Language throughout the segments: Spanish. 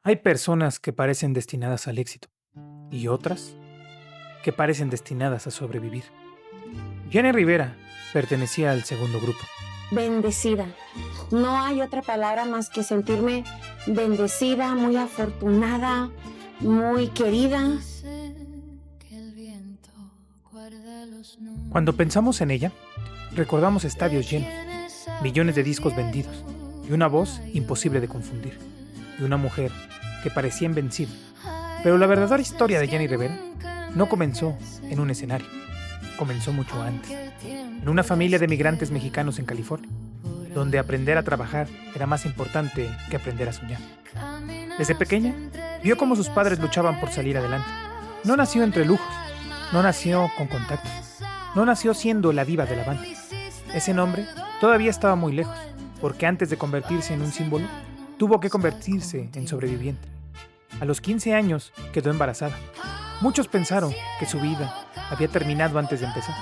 Hay personas que parecen destinadas al éxito y otras que parecen destinadas a sobrevivir. Jenny Rivera pertenecía al segundo grupo. Bendecida. No hay otra palabra más que sentirme bendecida, muy afortunada, muy querida. Cuando pensamos en ella, recordamos estadios llenos, millones de discos vendidos y una voz imposible de confundir, y una mujer que parecía invencible. Pero la verdadera historia de Jenny Rivera no comenzó en un escenario, comenzó mucho antes, en una familia de migrantes mexicanos en California, donde aprender a trabajar era más importante que aprender a soñar. Desde pequeña, vio cómo sus padres luchaban por salir adelante. No nació entre lujos, no nació con contactos, no nació siendo la diva de la banda. Ese nombre todavía estaba muy lejos, porque antes de convertirse en un símbolo, tuvo que convertirse en sobreviviente. A los 15 años quedó embarazada. Muchos pensaron que su vida había terminado antes de empezar.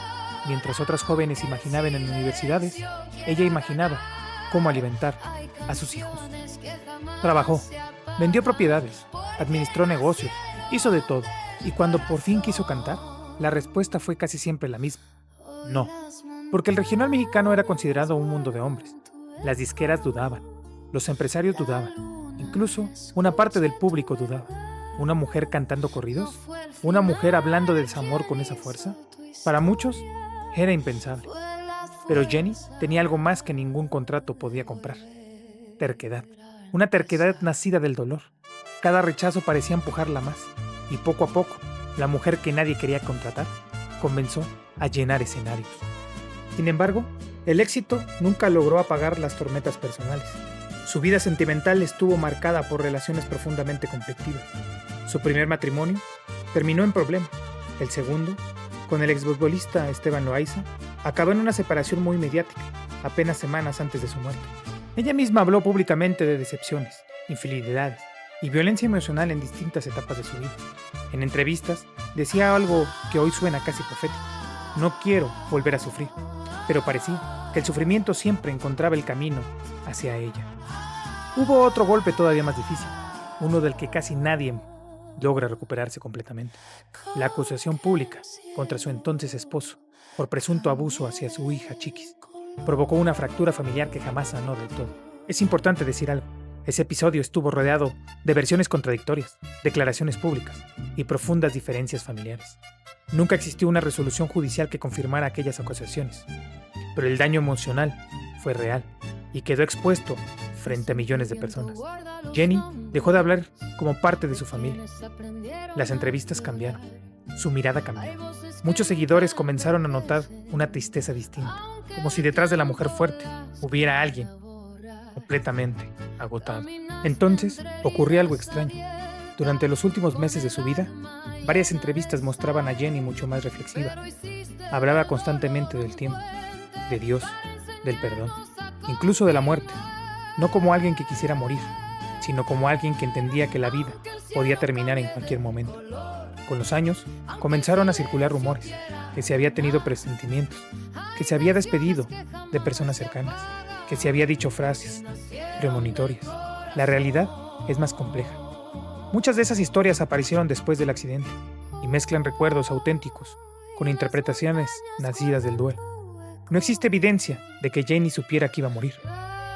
Mientras otras jóvenes imaginaban en universidades, ella imaginaba cómo alimentar a sus hijos. Trabajó, vendió propiedades, administró negocios, hizo de todo. Y cuando por fin quiso cantar, la respuesta fue casi siempre la misma: no. Porque el regional mexicano era considerado un mundo de hombres. Las disqueras dudaban, los empresarios dudaban, incluso una parte del público dudaba. ¿Una mujer cantando corridos? ¿Una mujer hablando de desamor con esa fuerza? Para muchos era impensable. Pero Jenny tenía algo más que ningún contrato podía comprar: terquedad. Una terquedad nacida del dolor. Cada rechazo parecía empujarla más, y poco a poco, la mujer que nadie quería contratar comenzó a llenar escenarios. Sin embargo, el éxito nunca logró apagar las tormentas personales. Su vida sentimental estuvo marcada por relaciones profundamente conflictivas. Su primer matrimonio terminó en problemas. El segundo, con el exfutbolista Esteban Loaiza, acabó en una separación muy mediática, apenas semanas antes de su muerte. Ella misma habló públicamente de decepciones, infidelidades y violencia emocional en distintas etapas de su vida. En entrevistas decía algo que hoy suena casi profético: no quiero volver a sufrir. Pero parecía que el sufrimiento siempre encontraba el camino hacia ella. Hubo otro golpe todavía más difícil, uno del que casi nadie logra recuperarse completamente: la acusación pública contra su entonces esposo por presunto abuso hacia su hija Chiquis. Provocó una fractura familiar que jamás sanó del todo. Es importante decir algo: ese episodio estuvo rodeado de versiones contradictorias, declaraciones públicas y profundas diferencias familiares. Nunca existió una resolución judicial que confirmara aquellas acusaciones, pero el daño emocional fue real y quedó expuesto frente a millones de personas. Jenny dejó de hablar como parte de su familia. Las entrevistas cambiaron, su mirada cambió. Muchos seguidores comenzaron a notar una tristeza distinta, como si detrás de la mujer fuerte hubiera alguien completamente agotado. Entonces ocurrió algo extraño. Durante los últimos meses de su vida, varias entrevistas mostraban a Jenny mucho más reflexiva. Hablaba constantemente del tiempo, de Dios, del perdón, incluso de la muerte, no como alguien que quisiera morir, sino como alguien que entendía que la vida podía terminar en cualquier momento. Con los años, comenzaron a circular rumores, que se había tenido presentimientos, que se había despedido de personas cercanas, que se había dicho frases premonitorias. La realidad es más compleja. Muchas de esas historias aparecieron después del accidente y mezclan recuerdos auténticos con interpretaciones nacidas del duelo. No existe evidencia de que Jenny supiera que iba a morir,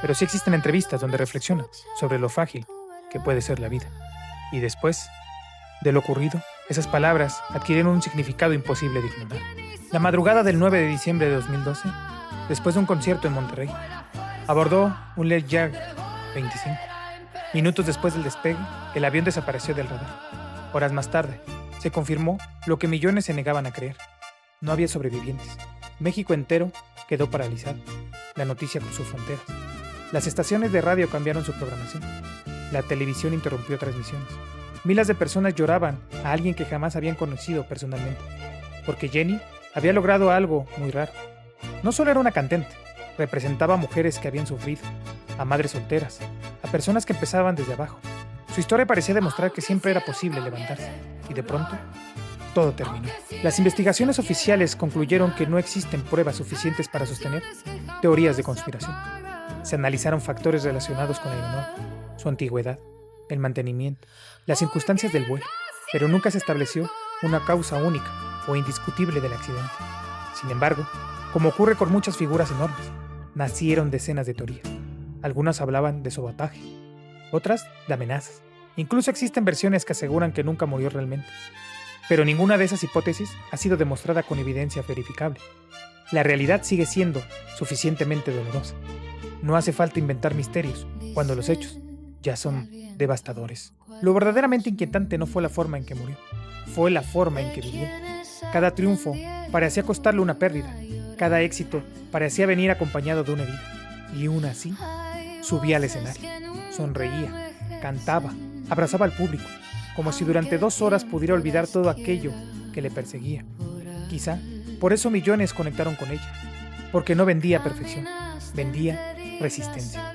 pero sí existen entrevistas donde reflexiona sobre lo frágil que puede ser la vida. Y después de lo ocurrido, esas palabras adquirieron un significado imposible de ignorar. La madrugada del 9 de diciembre de 2012, después de un concierto en Monterrey, abordó un Learjet 25. Minutos después del despegue, el avión desapareció del radar. Horas más tarde, se confirmó lo que millones se negaban a creer: no había sobrevivientes. México entero quedó paralizado. La noticia cruzó fronteras. Las estaciones de radio cambiaron su programación. La televisión interrumpió transmisiones. Miles de personas lloraban a alguien que jamás habían conocido personalmente, porque Jenny había logrado algo muy raro. No solo era una cantante, representaba a mujeres que habían sufrido, a madres solteras, a personas que empezaban desde abajo. Su historia parecía demostrar que siempre era posible levantarse, y de pronto, todo terminó. Las investigaciones oficiales concluyeron que no existen pruebas suficientes para sostener teorías de conspiración. Se analizaron factores relacionados con el honor, su antigüedad, el mantenimiento, las circunstancias del vuelo, pero nunca se estableció una causa única o indiscutible del accidente. Sin embargo, como ocurre con muchas figuras enormes, nacieron decenas de teorías. Algunas hablaban de sabotaje, otras de amenazas. Incluso existen versiones que aseguran que nunca murió realmente. Pero ninguna de esas hipótesis ha sido demostrada con evidencia verificable. La realidad sigue siendo suficientemente dolorosa. No hace falta inventar misterios cuando los hechos ya son devastadores. Lo verdaderamente inquietante no fue la forma en que murió, fue la forma en que vivió. Cada triunfo parecía costarle una pérdida, cada éxito parecía venir acompañado de una herida. Y aún así, subía al escenario, sonreía, cantaba, abrazaba al público, como si durante 2 horas pudiera olvidar todo aquello que le perseguía. Quizá por eso millones conectaron con ella, porque no vendía perfección, vendía resistencia.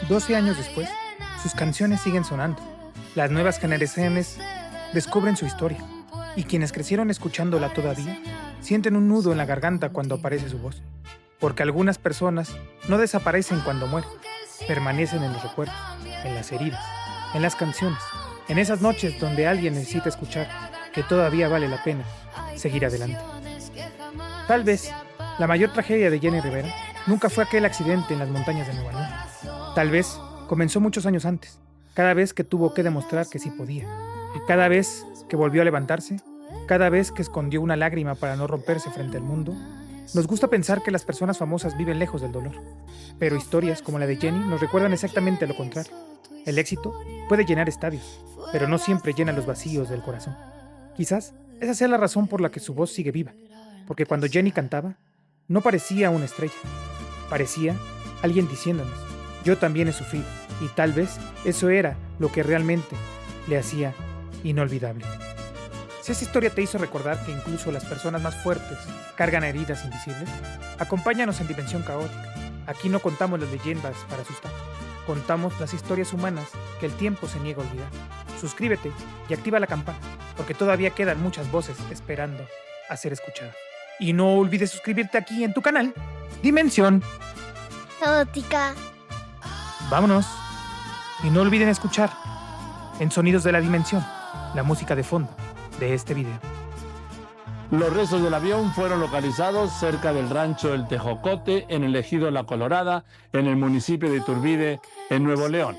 12 años después, sus canciones siguen sonando. Las nuevas generaciones descubren su historia, y quienes crecieron escuchándola todavía sienten un nudo en la garganta cuando aparece su voz. Porque algunas personas no desaparecen cuando mueren, permanecen en los recuerdos, en las heridas, en las canciones, en esas noches donde alguien necesita escuchar que todavía vale la pena seguir adelante. Tal vez la mayor tragedia de Jenni Rivera nunca fue aquel accidente en las montañas de Nuevo León. Tal vez comenzó muchos años antes, cada vez que tuvo que demostrar que sí podía, y cada vez que volvió a levantarse, cada vez que escondió una lágrima para no romperse frente al mundo. Nos gusta pensar que las personas famosas viven lejos del dolor, pero historias como la de Jenni nos recuerdan exactamente lo contrario. El éxito puede llenar estadios, pero no siempre llena los vacíos del corazón. Quizás esa sea la razón por la que su voz sigue viva, porque cuando Jenni cantaba, no parecía una estrella, parecía alguien diciéndonos: yo también he sufrido, y tal vez eso era lo que realmente le hacía inolvidable. Si esa historia te hizo recordar que incluso las personas más fuertes cargan heridas invisibles, acompáñanos en Dimensión Caótica. Aquí no contamos las leyendas para asustar, contamos las historias humanas que el tiempo se niega a olvidar. Suscríbete y activa la campana, porque todavía quedan muchas voces esperando a ser escuchadas. Y no olvides suscribirte aquí en tu canal, Dimensión Caótica. Vámonos. Y no olviden escuchar en Sonidos de la Dimensión la música de fondo de este video. Los restos del avión fueron localizados cerca del rancho El Tejocote, en el ejido La Colorada, en el municipio de Iturbide, en Nuevo León.